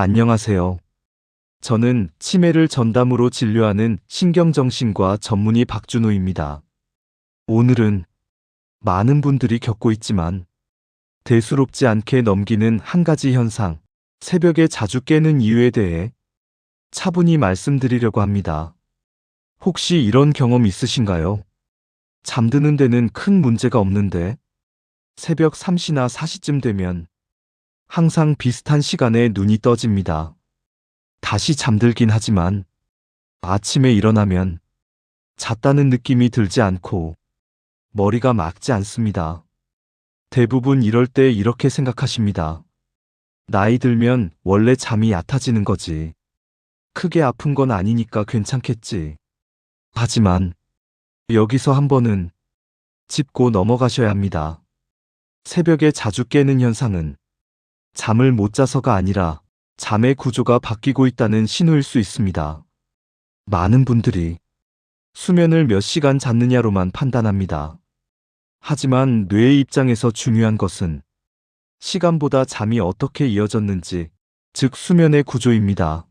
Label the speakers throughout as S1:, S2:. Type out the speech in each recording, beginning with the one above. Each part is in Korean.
S1: 안녕하세요. 저는 치매를 전담으로 진료하는 신경정신과 전문의 박준호입니다. 오늘은 많은 분들이 겪고 있지만 대수롭지 않게 넘기는 한 가지 현상, 새벽에 자주 깨는 이유에 대해 차분히 말씀드리려고 합니다. 혹시 이런 경험 있으신가요? 잠드는 데는 큰 문제가 없는데 새벽 3시나 4시쯤 되면 항상 비슷한 시간에 눈이 떠집니다. 다시 잠들긴 하지만 아침에 일어나면 잤다는 느낌이 들지 않고 머리가 맑지 않습니다. 대부분 이럴 때 이렇게 생각하십니다. 나이 들면 원래 잠이 얕아지는 거지. 크게 아픈 건 아니니까 괜찮겠지. 하지만 여기서 한 번은 짚고 넘어가셔야 합니다. 새벽에 자주 깨는 현상은 잠을 못 자서가 아니라 잠의 구조가 바뀌고 있다는 신호일 수 있습니다. 많은 분들이 수면을 몇 시간 잤느냐로만 판단합니다. 하지만 뇌의 입장에서 중요한 것은 시간보다 잠이 어떻게 이어졌는지, 즉 수면의 구조입니다.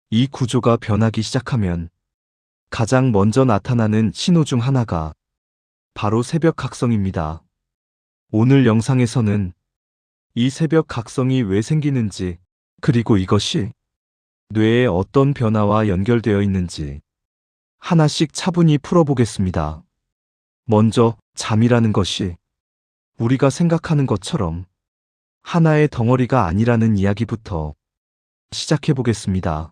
S1: 이 구조가 변하기 시작하면 가장 먼저 나타나는 신호 중 하나가 바로 새벽 각성입니다. 오늘 영상에서는 이 새벽 각성이 왜 생기는지, 그리고 이것이 뇌에 어떤 변화와 연결되어 있는지 하나씩 차분히 풀어보겠습니다. 먼저 잠이라는 것이 우리가 생각하는 것처럼 하나의 덩어리가 아니라는 이야기부터 시작해 보겠습니다.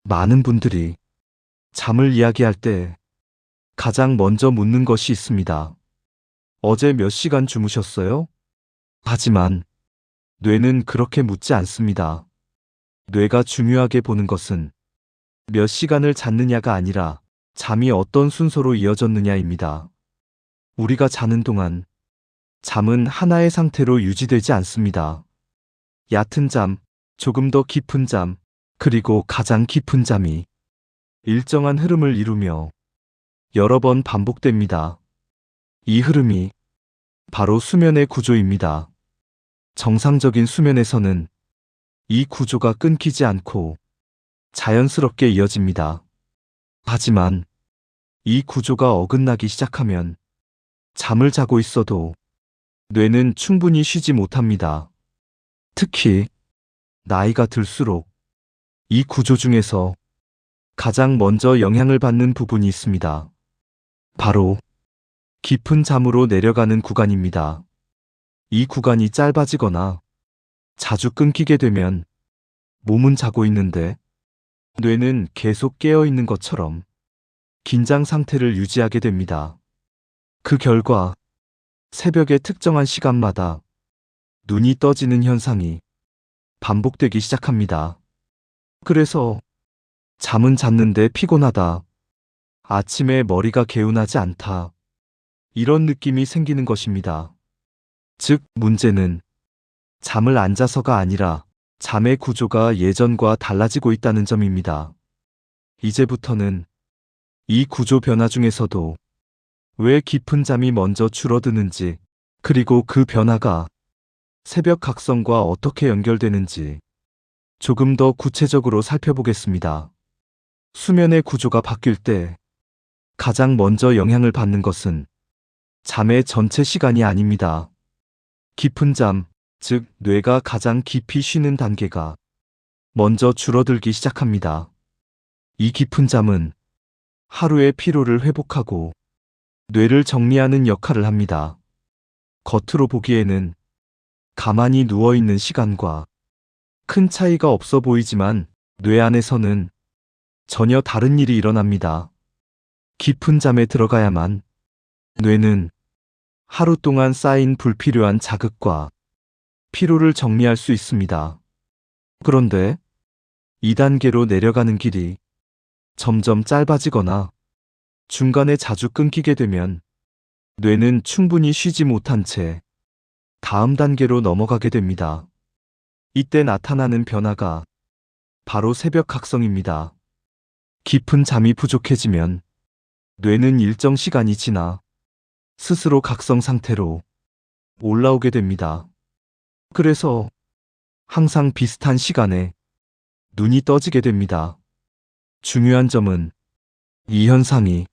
S1: 많은 분들이 잠을 이야기할 때 가장 먼저 묻는 것이 있습니다. 어제 몇 시간 주무셨어요? 하지만 뇌는 그렇게 묻지 않습니다. 뇌가 중요하게 보는 것은 몇 시간을 잤느냐가 아니라 잠이 어떤 순서로 이어졌느냐입니다. 우리가 자는 동안 잠은 하나의 상태로 유지되지 않습니다. 얕은 잠, 조금 더 깊은 잠, 그리고 가장 깊은 잠이 일정한 흐름을 이루며 여러 번 반복됩니다. 이 흐름이 바로 수면의 구조입니다. 정상적인 수면에서는 이 구조가 끊기지 않고 자연스럽게 이어집니다. 하지만 이 구조가 어긋나기 시작하면 잠을 자고 있어도 뇌는 충분히 쉬지 못합니다. 특히 나이가 들수록 이 구조 중에서 가장 먼저 영향을 받는 부분이 있습니다. 바로 깊은 잠으로 내려가는 구간입니다. 이 구간이 짧아지거나 자주 끊기게 되면 몸은 자고 있는데 뇌는 계속 깨어 있는 것처럼 긴장 상태를 유지하게 됩니다. 그 결과 새벽의 특정한 시간마다 눈이 떠지는 현상이 반복되기 시작합니다. 그래서 잠은 잤는데 피곤하다, 아침에 머리가 개운하지 않다, 이런 느낌이 생기는 것입니다. 즉, 문제는 잠을 안 자서가 아니라 잠의 구조가 예전과 달라지고 있다는 점입니다. 이제부터는 이 구조 변화 중에서도 왜 깊은 잠이 먼저 줄어드는지, 그리고 그 변화가 새벽 각성과 어떻게 연결되는지 조금 더 구체적으로 살펴보겠습니다. 수면의 구조가 바뀔 때 가장 먼저 영향을 받는 것은 잠의 전체 시간이 아닙니다. 깊은 잠, 즉 뇌가 가장 깊이 쉬는 단계가 먼저 줄어들기 시작합니다. 이 깊은 잠은 하루의 피로를 회복하고 뇌를 정리하는 역할을 합니다. 겉으로 보기에는 가만히 누워있는 시간과 큰 차이가 없어 보이지만 뇌 안에서는 전혀 다른 일이 일어납니다. 깊은 잠에 들어가야만 뇌는 하루 동안 쌓인 불필요한 자극과 피로를 정리할 수 있습니다. 그런데 2단계로 내려가는 길이 점점 짧아지거나 중간에 자주 끊기게 되면 뇌는 충분히 쉬지 못한 채 다음 단계로 넘어가게 됩니다. 이때 나타나는 변화가 바로 새벽 각성입니다. 깊은 잠이 부족해지면 뇌는 일정 시간이 지나 스스로 각성 상태로 올라오게 됩니다. 그래서 항상 비슷한 시간에 눈이 떠지게 됩니다. 중요한 점은 이 현상이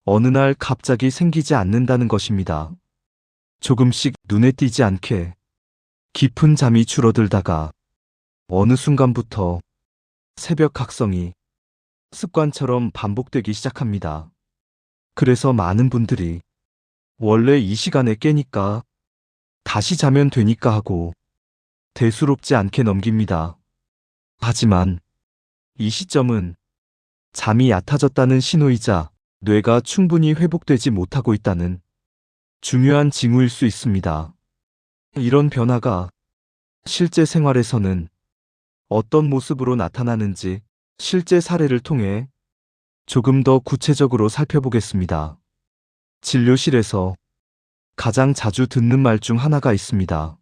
S1: 어느 날 갑자기 생기지 않는다는 것입니다. 조금씩 눈에 띄지 않게 깊은 잠이 줄어들다가 어느 순간부터 새벽 각성이 습관처럼 반복되기 시작합니다. 그래서 많은 분들이 원래 이 시간에 깨니까 다시 자면 되니까 하고 대수롭지 않게 넘깁니다. 하지만 이 시점은 잠이 얕아졌다는 신호이자 뇌가 충분히 회복되지 못하고 있다는 중요한 징후일 수 있습니다. 이런 변화가 실제 생활에서는 어떤 모습으로 나타나는지 실제 사례를 통해 조금 더 구체적으로 살펴보겠습니다. 진료실에서 가장 자주 듣는 말 중 하나가 있습니다.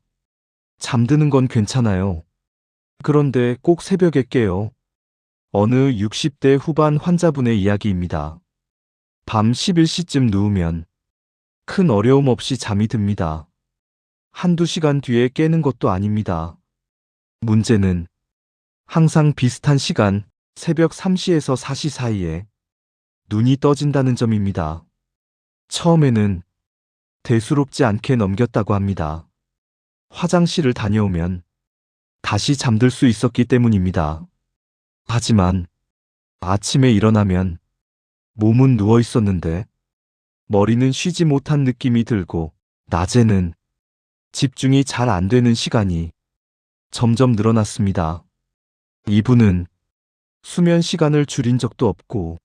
S1: 잠드는 건 괜찮아요. 그런데 꼭 새벽에 깨요. 어느 60대 후반 환자분의 이야기입니다. 밤 11시쯤 누우면 큰 어려움 없이 잠이 듭니다. 한두 시간 뒤에 깨는 것도 아닙니다. 문제는 항상 비슷한 시간, 새벽 3시에서 4시 사이에 눈이 떠진다는 점입니다. 처음에는 대수롭지 않게 넘겼다고 합니다. 화장실을 다녀오면 다시 잠들 수 있었기 때문입니다. 하지만 아침에 일어나면 몸은 누워 있었는데 머리는 쉬지 못한 느낌이 들고 낮에는 집중이 잘 안 되는 시간이 점점 늘어났습니다. 이분은 수면 시간을 줄인 적도 없고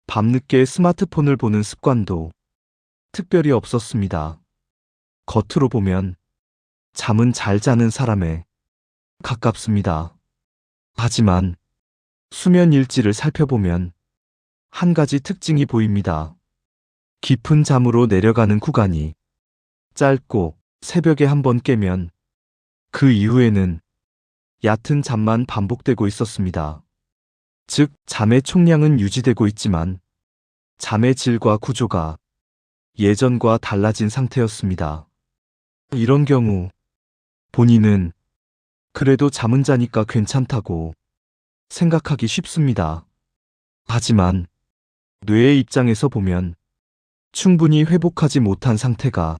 S1: 밤늦게 스마트폰을 보는 습관도 특별히 없었습니다. 겉으로 보면 잠은 잘 자는 사람에 가깝습니다. 하지만 수면 일지를 살펴보면 한 가지 특징이 보입니다. 깊은 잠으로 내려가는 구간이 짧고 새벽에 한 번 깨면 그 이후에는 얕은 잠만 반복되고 있었습니다. 즉, 잠의 총량은 유지되고 있지만 잠의 질과 구조가 예전과 달라진 상태였습니다. 이런 경우 본인은 그래도 잠은 자니까 괜찮다고 생각하기 쉽습니다. 하지만 뇌의 입장에서 보면 충분히 회복하지 못한 상태가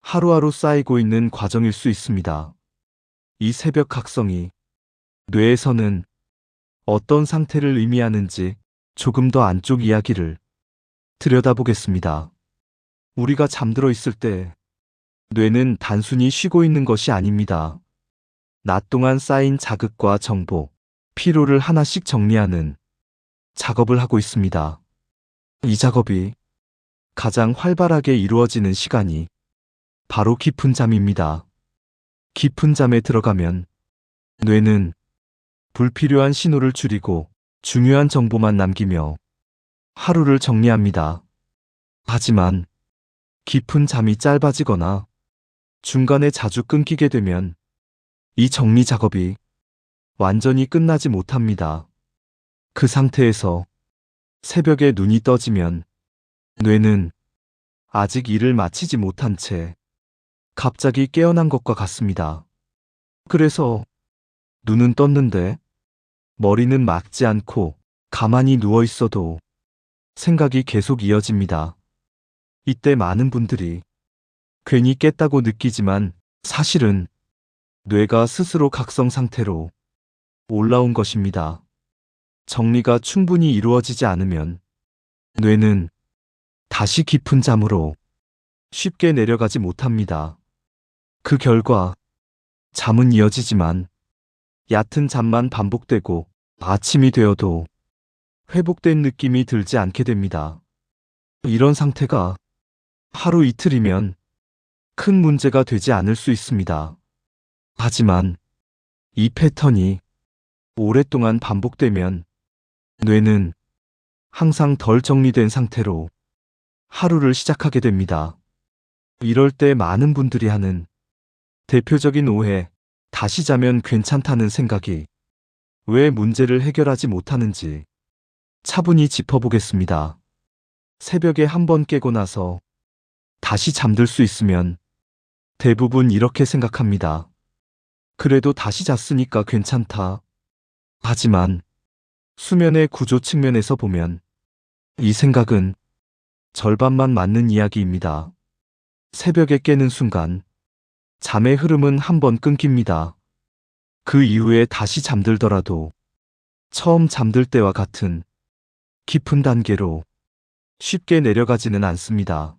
S1: 하루하루 쌓이고 있는 과정일 수 있습니다. 이 새벽 각성이 뇌에서는 어떤 상태를 의미하는지 조금 더 안쪽 이야기를 들여다보겠습니다. 우리가 잠들어 있을 때 뇌는 단순히 쉬고 있는 것이 아닙니다. 낮 동안 쌓인 자극과 정보, 피로를 하나씩 정리하는 작업을 하고 있습니다. 이 작업이 가장 활발하게 이루어지는 시간이 바로 깊은 잠입니다. 깊은 잠에 들어가면 뇌는 불필요한 신호를 줄이고 중요한 정보만 남기며 하루를 정리합니다. 하지만 깊은 잠이 짧아지거나 중간에 자주 끊기게 되면 이 정리 작업이 완전히 끝나지 못합니다. 그 상태에서 새벽에 눈이 떠지면 뇌는 아직 일을 마치지 못한 채 갑자기 깨어난 것과 같습니다. 그래서 눈은 떴는데 머리는 막지 않고 가만히 누워 있어도 생각이 계속 이어집니다. 이때 많은 분들이 괜히 깼다고 느끼지만 사실은 뇌가 스스로 각성 상태로 올라온 것입니다. 정리가 충분히 이루어지지 않으면 뇌는 다시 깊은 잠으로 쉽게 내려가지 못합니다. 그 결과 잠은 이어지지만 얕은 잠만 반복되고 아침이 되어도 회복된 느낌이 들지 않게 됩니다. 이런 상태가 하루 이틀이면 큰 문제가 되지 않을 수 있습니다. 하지만 이 패턴이 오랫동안 반복되면 뇌는 항상 덜 정리된 상태로 하루를 시작하게 됩니다. 이럴 때 많은 분들이 하는 대표적인 오해, 다시 자면 괜찮다는 생각이 왜 문제를 해결하지 못하는지 차분히 짚어보겠습니다. 새벽에 한 번 깨고 나서 다시 잠들 수 있으면 대부분 이렇게 생각합니다. 그래도 다시 잤으니까 괜찮다. 하지만 수면의 구조 측면에서 보면 이 생각은 절반만 맞는 이야기입니다. 새벽에 깨는 순간 잠의 흐름은 한 번 끊깁니다. 그 이후에 다시 잠들더라도 처음 잠들 때와 같은 깊은 단계로 쉽게 내려가지는 않습니다.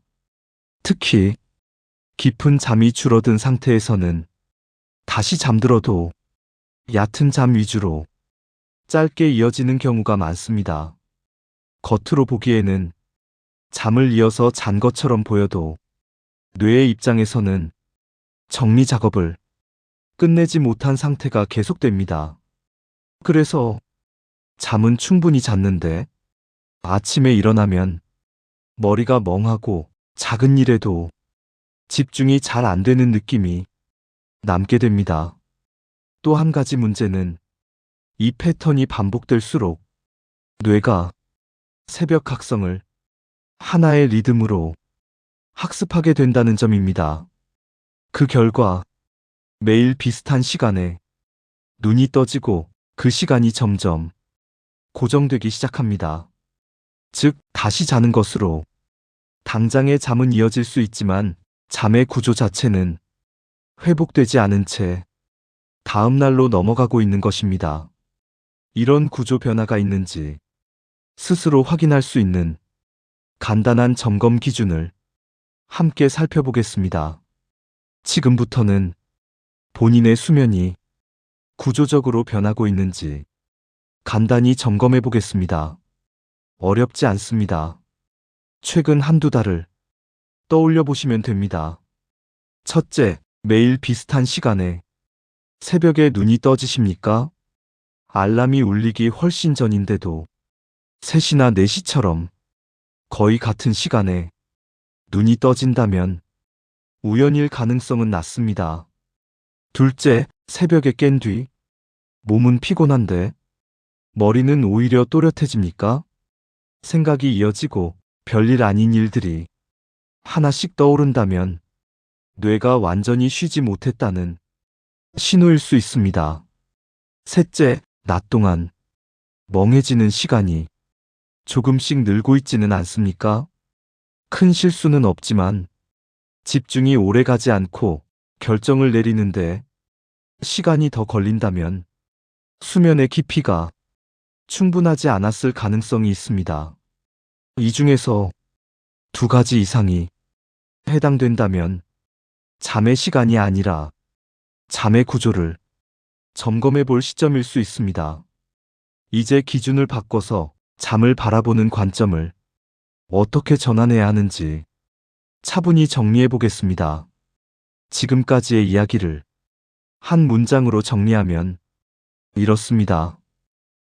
S1: 특히 깊은 잠이 줄어든 상태에서는 다시 잠들어도 얕은 잠 위주로 짧게 이어지는 경우가 많습니다. 겉으로 보기에는 잠을 이어서 잔 것처럼 보여도 뇌의 입장에서는 정리 작업을 끝내지 못한 상태가 계속됩니다. 그래서 잠은 충분히 잤는데 아침에 일어나면 머리가 멍하고 작은 일에도 집중이 잘 안 되는 느낌이 남게 됩니다. 또 한 가지 문제는 이 패턴이 반복될수록 뇌가 새벽 각성을 하나의 리듬으로 학습하게 된다는 점입니다. 그 결과 매일 비슷한 시간에 눈이 떠지고 그 시간이 점점 고정되기 시작합니다. 즉, 다시 자는 것으로 당장의 잠은 이어질 수 있지만 잠의 구조 자체는 회복되지 않은 채 다음 날로 넘어가고 있는 것입니다. 이런 구조 변화가 있는지 스스로 확인할 수 있는 간단한 점검 기준을 함께 살펴보겠습니다. 지금부터는 본인의 수면이 구조적으로 변하고 있는지 간단히 점검해 보겠습니다. 어렵지 않습니다. 최근 한두 달을 떠올려 보시면 됩니다. 첫째, 매일 비슷한 시간에 새벽에 눈이 떠지십니까? 알람이 울리기 훨씬 전인데도 3시나 4시처럼 거의 같은 시간에 눈이 떠진다면 우연일 가능성은 낮습니다. 둘째, 새벽에 깬 뒤 몸은 피곤한데 머리는 오히려 또렷해집니까? 생각이 이어지고 별일 아닌 일들이 하나씩 떠오른다면 뇌가 완전히 쉬지 못했다는 신호일 수 있습니다. 셋째, 낮 동안 멍해지는 시간이 조금씩 늘고 있지는 않습니까? 큰 실수는 없지만 집중이 오래 가지 않고 결정을 내리는데 시간이 더 걸린다면 수면의 깊이가 충분하지 않았을 가능성이 있습니다. 이 중에서 2가지 이상이 해당된다면 잠의 시간이 아니라 잠의 구조를 점검해 볼 시점일 수 있습니다. 이제 기준을 바꿔서 잠을 바라보는 관점을 어떻게 전환해야 하는지 차분히 정리해 보겠습니다. 지금까지의 이야기를 한 문장으로 정리하면 이렇습니다.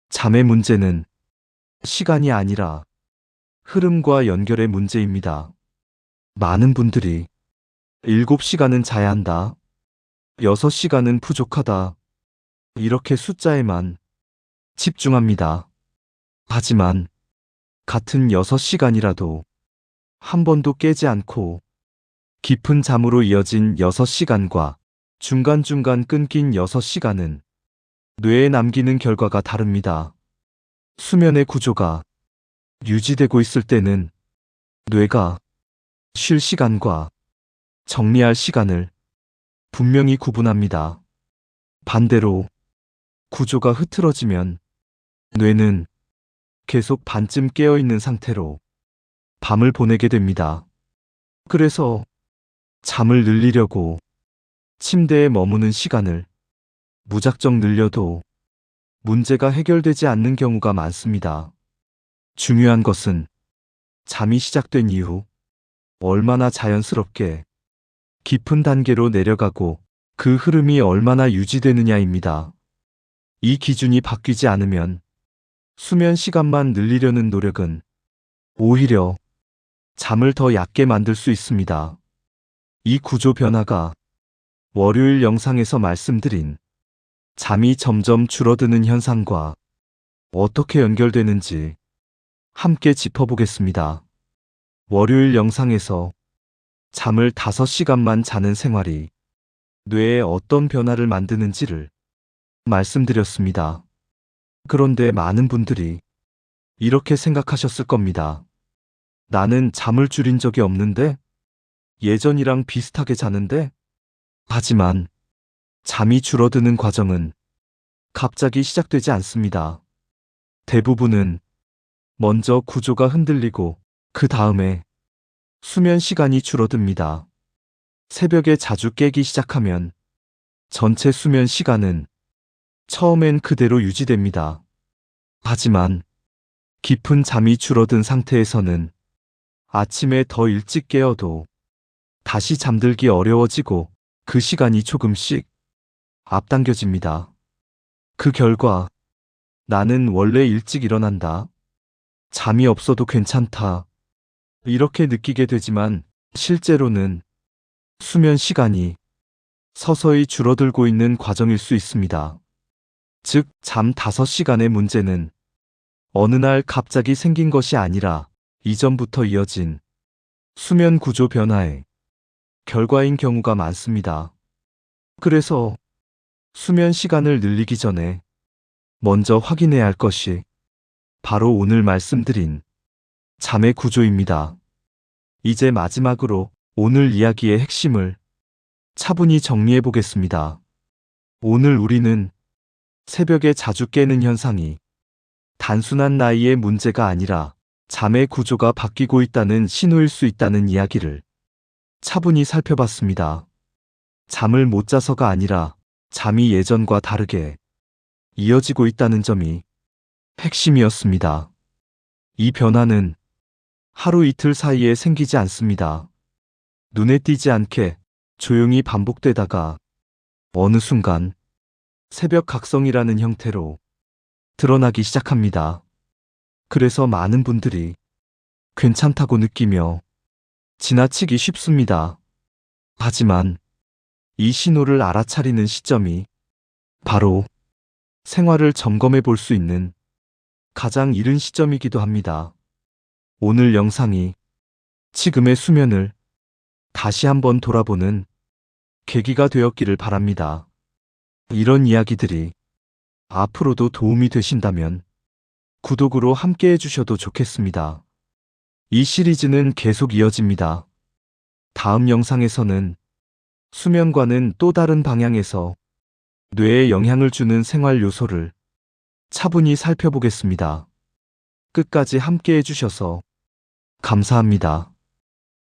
S1: 잠의 문제는 시간이 아니라 흐름과 연결의 문제입니다. 많은 분들이 7시간은 자야 한다, 6시간은 부족하다, 이렇게 숫자에만 집중합니다. 하지만 같은 6시간이라도 한 번도 깨지 않고 깊은 잠으로 이어진 6시간과 중간중간 끊긴 6시간은 뇌에 남기는 결과가 다릅니다. 수면의 구조가 유지되고 있을 때는 뇌가 쉴 시간과 정리할 시간을 분명히 구분합니다. 반대로 구조가 흐트러지면 뇌는 계속 반쯤 깨어있는 상태로 밤을 보내게 됩니다. 그래서 잠을 늘리려고 침대에 머무는 시간을 무작정 늘려도 문제가 해결되지 않는 경우가 많습니다. 중요한 것은 잠이 시작된 이후 얼마나 자연스럽게 깊은 단계로 내려가고 그 흐름이 얼마나 유지되느냐입니다. 이 기준이 바뀌지 않으면 수면 시간만 늘리려는 노력은 오히려 잠을 더 얕게 만들 수 있습니다. 이 구조 변화가 월요일 영상에서 말씀드린 잠이 점점 줄어드는 현상과 어떻게 연결되는지 함께 짚어보겠습니다. 월요일 영상에서 잠을 5시간만 자는 생활이 뇌에 어떤 변화를 만드는지를 말씀드렸습니다. 그런데 많은 분들이 이렇게 생각하셨을 겁니다. 나는 잠을 줄인 적이 없는데? 예전이랑 비슷하게 자는데? 하지만 잠이 줄어드는 과정은 갑자기 시작되지 않습니다. 대부분은 먼저 구조가 흔들리고 그 다음에 수면 시간이 줄어듭니다. 새벽에 자주 깨기 시작하면 전체 수면 시간은 처음엔 그대로 유지됩니다. 하지만 깊은 잠이 줄어든 상태에서는 아침에 더 일찍 깨어도 다시 잠들기 어려워지고 그 시간이 조금씩 앞당겨집니다. 그 결과 나는 원래 일찍 일어난다. 잠이 없어도 괜찮다. 이렇게 느끼게 되지만 실제로는 수면 시간이 서서히 줄어들고 있는 과정일 수 있습니다. 즉, 잠 5시간의 문제는 어느 날 갑자기 생긴 것이 아니라 이전부터 이어진 수면 구조 변화의 결과인 경우가 많습니다. 그래서 수면 시간을 늘리기 전에 먼저 확인해야 할 것이 바로 오늘 말씀드린 잠의 구조입니다. 이제 마지막으로 오늘 이야기의 핵심을 차분히 정리해 보겠습니다. 오늘 우리는 새벽에 자주 깨는 현상이 단순한 나이의 문제가 아니라 잠의 구조가 바뀌고 있다는 신호일 수 있다는 이야기를 차분히 살펴봤습니다. 잠을 못 자서가 아니라 잠이 예전과 다르게 이어지고 있다는 점이 핵심이었습니다. 이 변화는 하루 이틀 사이에 생기지 않습니다. 눈에 띄지 않게 조용히 반복되다가 어느 순간 새벽 각성이라는 형태로 드러나기 시작합니다. 그래서 많은 분들이 괜찮다고 느끼며 지나치기 쉽습니다. 하지만 이 신호를 알아차리는 시점이 바로 생활을 점검해 볼 수 있는 가장 이른 시점이기도 합니다. 오늘 영상이 지금의 수면을 다시 한번 돌아보는 계기가 되었기를 바랍니다. 이런 이야기들이 앞으로도 도움이 되신다면 구독으로 함께 해주셔도 좋겠습니다. 이 시리즈는 계속 이어집니다. 다음 영상에서는 수면과는 또 다른 방향에서 뇌에 영향을 주는 생활 요소를 차분히 살펴보겠습니다. 끝까지 함께 해주셔서 감사합니다.